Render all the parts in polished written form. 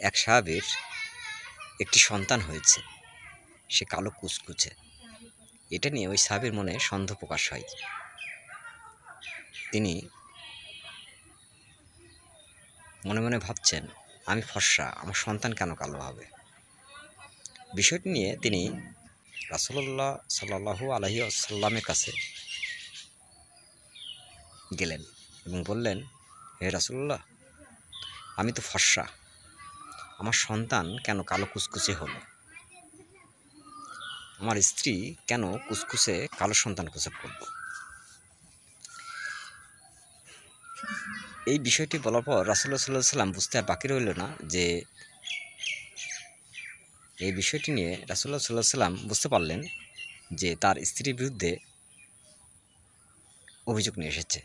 এক সাহাবীর একটি সন্তান হয়েছে, সে কালো কুচকুচে। এটা নিয়ে ওই সাহাবীর মনে সন্দেহ প্রকাশ হয়। তিনি মনে মনে ভাবছেন, আমি ফর্সা, আমার সন্তান কেন কালো হবে? বিষয়টি নিয়ে তিনি রাসূলুল্লাহ সাল্লাল্লাহু আলাইহি ওয়াসাল্লামের কাছে গেলেন এবং বললেন, হে রাসূলুল্লাহ, আমি তো ফর্সা, আমার সন্তান কেন কালো কুচকুচে হলো? আমার স্ত্রী কেন কুচকুচে কালো সন্তান প্রসব করল? এই বিষয়টি বলার পর রাসূলুল্লাহ সাল্লাল্লাহু আলাইহি ওয়াসাল্লাম বুঝতে আর বাকি রইল না যে এই বিষয়টি নিয়ে রাসূলুল্লাহ সাল্লাল্লাহু আলাইহি ওয়াসাল্লাম বুঝতে পারলেন যে তার স্ত্রীর বিরুদ্ধে অভিযোগ নিয়ে এসেছে।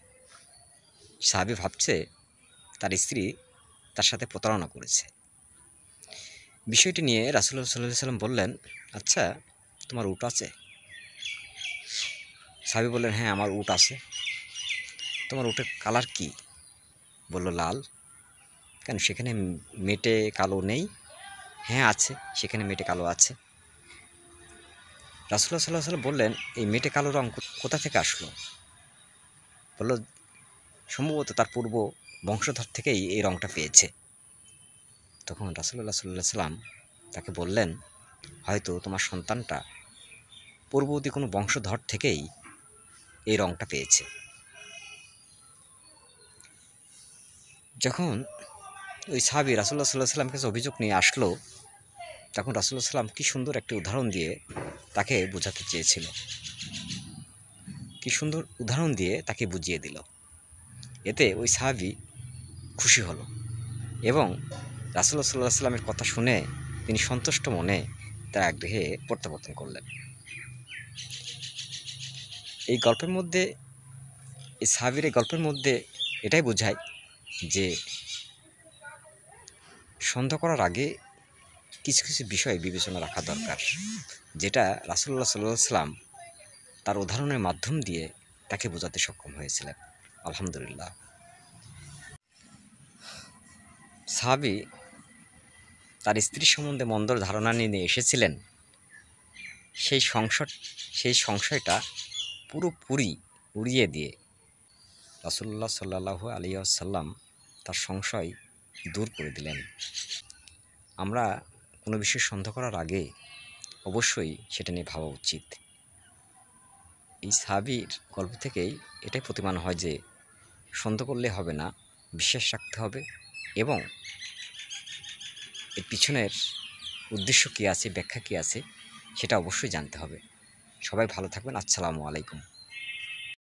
সাহাবী ভাবছে তার স্ত্রী তার সাথে প্রতারণা করেছে। বিষয়টি নিয়ে রাসূলুল্লাহ সাল্লাল্লাহু আলাইহি ওয়াসাল্লাম বললেন, আচ্ছা, তোমার উট আছে? সাহাবী বললেন, হ্যাঁ, আমার উট আছে। তোমার উটের কালার কি? বলল, লাল। কেন, সেখানে মেটে কালো নেই? হ্যাঁ, আছে, সেখানে মেটে কালো আছে। রাসূলুল্লাহ সাল্লাল্লাহু আলাইহি ওয়াসাল্লাম বললেন, এই মেটে কালো রং কোথা থেকে আসলো? বলল, সম্ভবত তার পূর্ব বংশধর থেকেই এই রংটা পেয়েছে। তখন রাসূলুল্লাহ সাল্লাল্লাহু আলাইহি ওয়াসাল্লাম তাকে বললেন, হয়তো তোমার সন্তানটা পূর্ববর্তী কোনো বংশধর থেকেই এই রংটা পেয়েছে। যখন ওই সাহাবী রাসূলুল্লাহ সাল্লাল্লাহু আলাইহি ওয়াসাল্লামের কাছে অভিযোগ নিয়ে আসলো, তখন রাসূলুল্লাহ সাল্লাল্লাহু আলাইহি ওয়াসাল্লাম কি সুন্দর একটি উদাহরণ দিয়ে তাকে বোঝাতে চেয়েছিল, কি সুন্দর উদাহরণ দিয়ে তাকে বুঝিয়ে দিল। এতে ওই সাহাবী খুশি হলো এবং রাসূলুল্লাহ সাল্লাল্লাহু আলাইহি ওয়াসাল্লামের কথা শুনে তিনি সন্তুষ্ট মনে তার আগ্রহে প্রত্যাবর্তন করলেন। এই গল্পের মধ্যে, এই সাহাবীর এই গল্পের মধ্যে এটাই বোঝায় যে সন্দেহ করার আগে কিছু কিছু বিষয় বিবেচনা রাখা দরকার, যেটা রাসূলুল্লাহ সাল্লাল্লাহু আলাইহি ওয়াসাল্লাম তার উদাহরণের মাধ্যম দিয়ে তাকে বোঝাতে সক্ষম হয়েছিলেন। আলহামদুলিল্লাহ। সাহাবী তার স্ত্রী সম্বন্ধে মন্দ ধারণা নিয়ে এসেছিলেন, সেই সংশয়টা পুরোপুরি উড়িয়ে দিয়ে রাসূলুল্লাহ সাল্লাল্লাহু আলাইহি ওয়াসাল্লাম তার সংশয় দূর করে দিলেন। আমরা কোনো বিষয় সন্দেহ করার আগে অবশ্যই সেটা নিয়ে ভাবা উচিত। এই সাহাবীর গল্প থেকেই এটাই প্রতীয়মান হয় যে সন্দেহ করলে হবে না, বিশ্বাস রাখতে হবে এবং এর পিছনের উদ্দেশ্য কী আছে, ব্যাখ্যা কী আছে, সেটা অবশ্যই জানতে হবে। সবাই ভালো থাকবেন। আসসালামু আলাইকুম।